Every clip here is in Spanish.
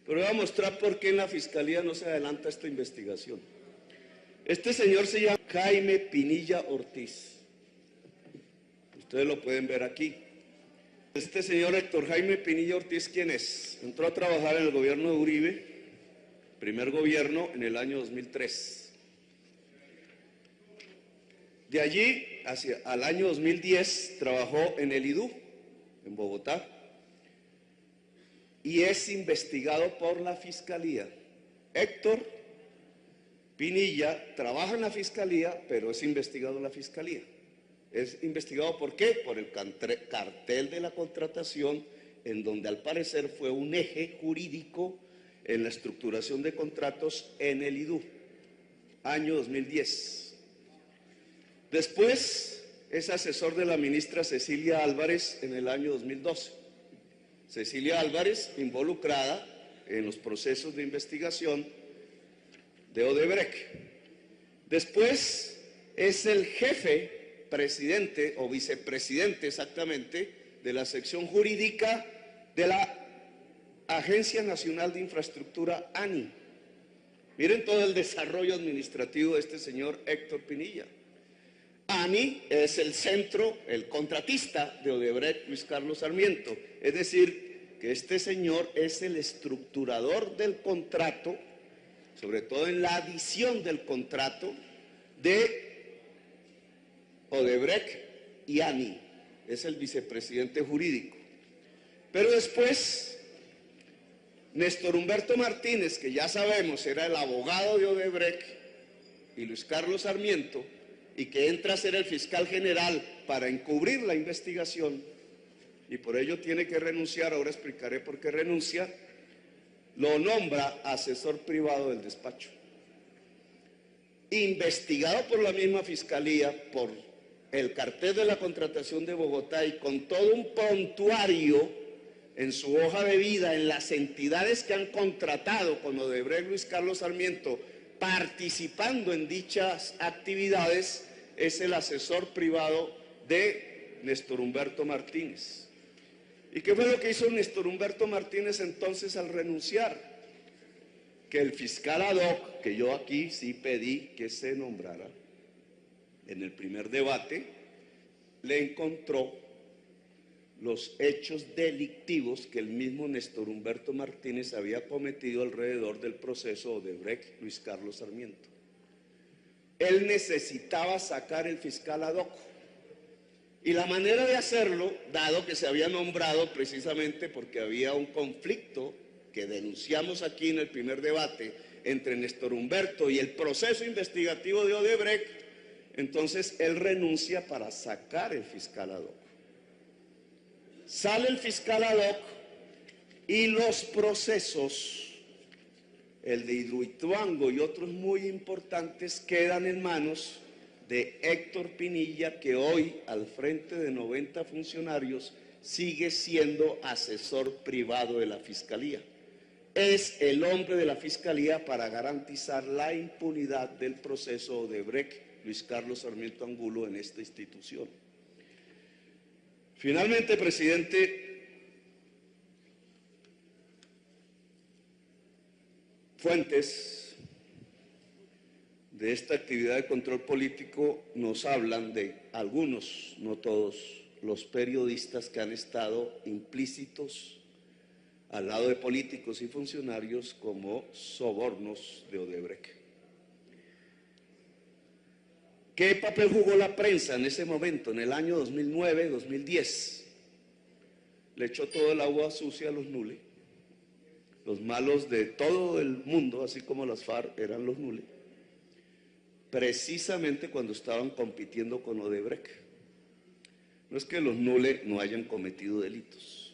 Pero voy a mostrar por qué en la Fiscalía no se adelanta esta investigación. Este señor se llama Jaime Pinilla Ortiz. Ustedes lo pueden ver aquí. Este señor Héctor Jaime Pinilla Ortiz, ¿quién es? Entró a trabajar en el gobierno de Uribe, primer gobierno, en el año 2003. De allí, al año 2010, trabajó en el IDU, en Bogotá, y es investigado por la Fiscalía. Héctor Pinilla trabaja en la Fiscalía, pero es investigado en la Fiscalía. Es investigado ¿por qué? Por el cartel de la contratación, en donde al parecer fue un eje jurídico en la estructuración de contratos en el IDU, año 2010. Después es asesor de la ministra Cecilia Álvarez en el año 2012. Cecilia Álvarez involucrada en los procesos de investigación de Odebrecht. Después es el jefe, presidente o vicepresidente exactamente, de la sección jurídica de la Agencia Nacional de Infraestructura, ANI. Miren todo el desarrollo administrativo de este señor Héctor Pinilla. ANI es el centro, el contratista de Odebrecht, Luis Carlos Sarmiento. Es decir, que este señor es el estructurador del contrato, sobre todo en la adición del contrato de Odebrecht y ANI. Es el vicepresidente jurídico. Pero después, Néstor Humberto Martínez, que ya sabemos era el abogado de Odebrecht, y Luis Carlos Sarmiento, y que entra a ser el fiscal general para encubrir la investigación, y por ello tiene que renunciar, ahora explicaré por qué renuncia, lo nombra asesor privado del despacho. Investigado por la misma Fiscalía, por el cartel de la contratación de Bogotá y con todo un prontuario en su hoja de vida, en las entidades que han contratado con Odebrecht Luis Carlos Sarmiento, participando en dichas actividades, es el asesor privado de Néstor Humberto Martínez. ¿Y qué fue lo que hizo Néstor Humberto Martínez entonces al renunciar? Que el fiscal ad hoc, que yo aquí sí pedí que se nombrara en el primer debate, le encontró los hechos delictivos que el mismo Néstor Humberto Martínez había cometido alrededor del proceso Odebrecht Luis Carlos Sarmiento. Él necesitaba sacar el fiscal ad hoc. Y la manera de hacerlo, dado que se había nombrado precisamente porque había un conflicto que denunciamos aquí en el primer debate entre Néstor Humberto y el proceso investigativo de Odebrecht, entonces él renuncia para sacar el fiscal ad hoc. Sale el fiscal ad hoc y los procesos, el de Hidroituango y otros muy importantes, quedan en manos de Héctor Pinilla, que hoy al frente de 90 funcionarios sigue siendo asesor privado de la Fiscalía. Es el hombre de la Fiscalía para garantizar la impunidad del proceso Odebrecht Luis Carlos Sarmiento Angulo en esta institución. Finalmente, presidente, fuentes de esta actividad de control político nos hablan de algunos, no todos, los periodistas que han estado implícitos al lado de políticos y funcionarios como sobornos de Odebrecht. ¿Qué papel jugó la prensa en ese momento, en el año 2009, 2010? Le echó todo el agua sucia a los nules. Los malos de todo el mundo, así como las FARC, eran los nules. Precisamente cuando estaban compitiendo con Odebrecht. No es que los nules no hayan cometido delitos,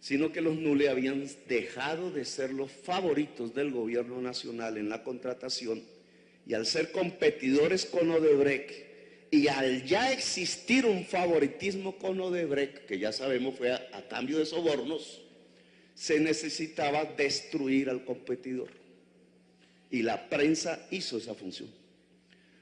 sino que los nules habían dejado de ser los favoritos del gobierno nacional en la contratación, y al ser competidores con Odebrecht y al ya existir un favoritismo con Odebrecht, que ya sabemos fue a cambio de sobornos, se necesitaba destruir al competidor. Y la prensa hizo esa función.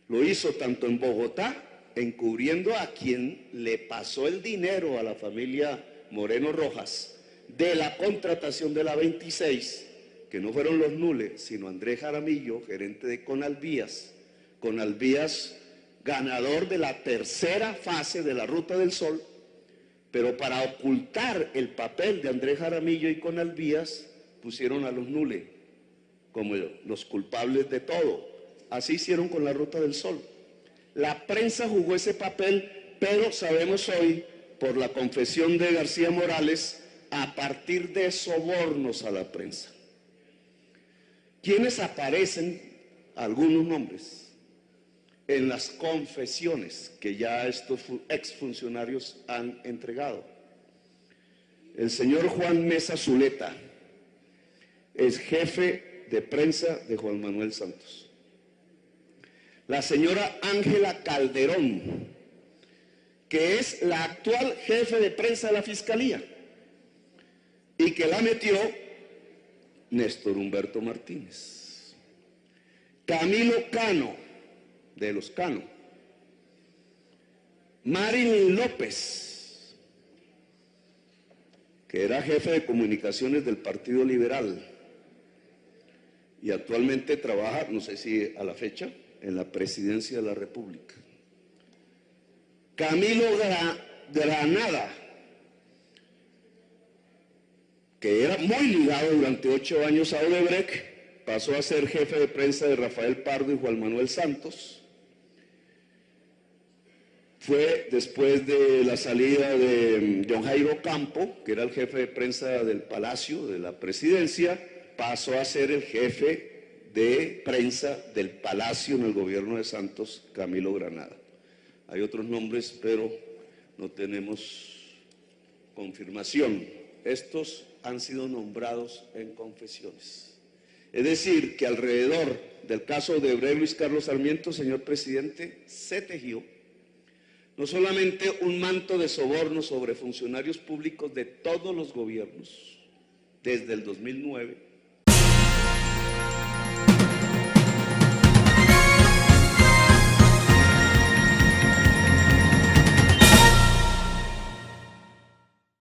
Lo hizo tanto en Bogotá, encubriendo a quien le pasó el dinero a la familia Moreno Rojas de la contratación de la 26, que no fueron los Nules, sino Andrés Jaramillo, gerente de Conalvías, ganador de la tercera fase de la Ruta del Sol, pero para ocultar el papel de Andrés Jaramillo y Conalvías, pusieron a los Nules como los culpables de todo. Así hicieron con la Ruta del Sol. La prensa jugó ese papel, pero sabemos hoy, por la confesión de García Morales, a partir de sobornos a la prensa. ¿Quiénes aparecen? Algunos nombres en las confesiones que ya estos exfuncionarios han entregado. El señor Juan Mesa Zuleta es jefe de prensa de Juan Manuel Santos. La señora Ángela Calderón, que es la actual jefe de prensa de la Fiscalía, y que la metió Néstor Humberto Martínez. Camilo Cano, de los Cano. Marilyn López, que era jefe de comunicaciones del Partido Liberal y actualmente trabaja, no sé si a la fecha, en la Presidencia de la República. Camilo Granada, que era muy ligado durante 8 años a Odebrecht, pasó a ser jefe de prensa de Rafael Pardo y Juan Manuel Santos. Fue después de la salida de John Jairo Campo, que era el jefe de prensa del Palacio, de la Presidencia, pasó a ser el jefe de prensa del Palacio en el gobierno de Santos, Camilo Granada. Hay otros nombres, pero no tenemos confirmación. Estos han sido nombrados en confesiones. Es decir, que alrededor del caso de Luis Carlos Sarmiento, señor presidente, se tejió no solamente un manto de soborno sobre funcionarios públicos de todos los gobiernos, desde el 2009,